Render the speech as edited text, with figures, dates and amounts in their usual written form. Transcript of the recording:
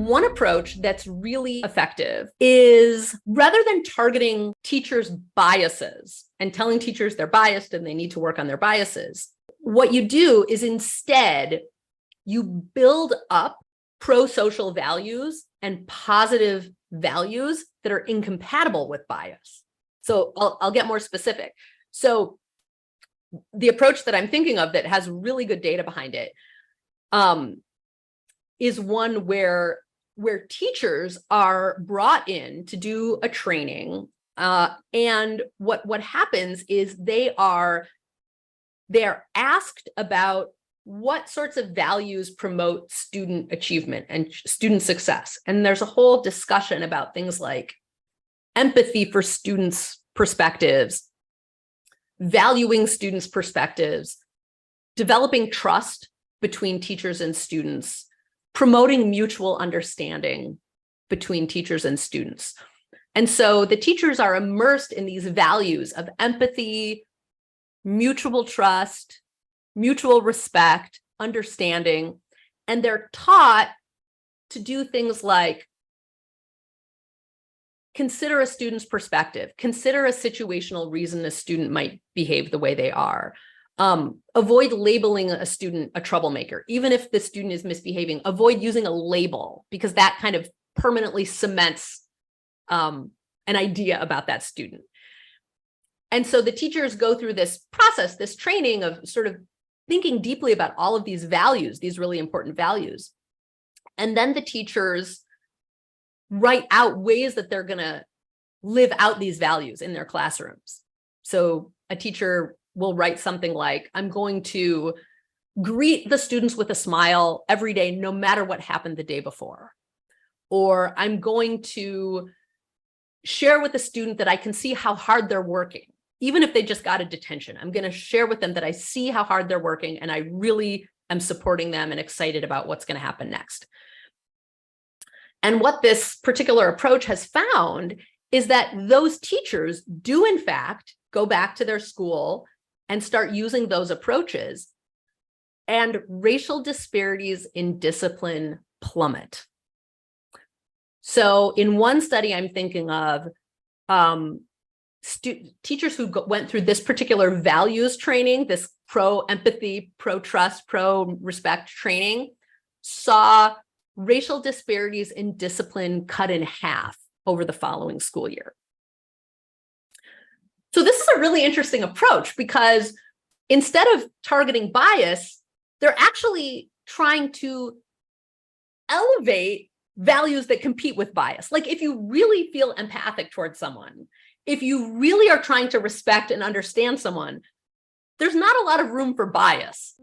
One approach that's really effective is, rather than targeting teachers' biases and telling teachers they're biased and they need to work on their biases, what you do is instead you build up pro-social values and positive values that are incompatible with bias. So I'll get more specific. So the approach that I'm thinking of that has really good data behind it is one where teachers are brought in to do a training, and what happens is they are asked about what sorts of values promote student achievement and student success. And there's a whole discussion about things like empathy for students' perspectives, valuing students' perspectives, developing trust between teachers and students, promoting mutual understanding between teachers and students. And so the teachers are immersed in these values of empathy, mutual trust, mutual respect, understanding, and they're taught to do things like consider a student's perspective, consider a situational reason a student might behave the way they are, avoid labeling a student a troublemaker. Even if the student is misbehaving, avoid using a label, because that kind of permanently cements an idea about that student. And so the teachers go through this process, this training of sort of thinking deeply about all of these values, these really important values. And then the teachers write out ways that they're going to live out these values in their classrooms. So a teacher will write something like, I'm going to greet the students with a smile every day, no matter what happened the day before. Or I'm going to share with the student that I can see how hard they're working. Even if they just got a detention, I'm going to share with them that I see how hard they're working and I really am supporting them and excited about what's going to happen next. And what this particular approach has found is that those teachers do, in fact, go back to their school and start using those approaches, and racial disparities in discipline plummet. So in one study I'm thinking of, teachers who went through this particular values training, this pro-empathy, pro-trust, pro-respect training, saw racial disparities in discipline cut in half over the following school year. So this is a really interesting approach, because instead of targeting bias, they're actually trying to elevate values that compete with bias. Like if you really feel empathic towards someone, if you really are trying to respect and understand someone, there's not a lot of room for bias.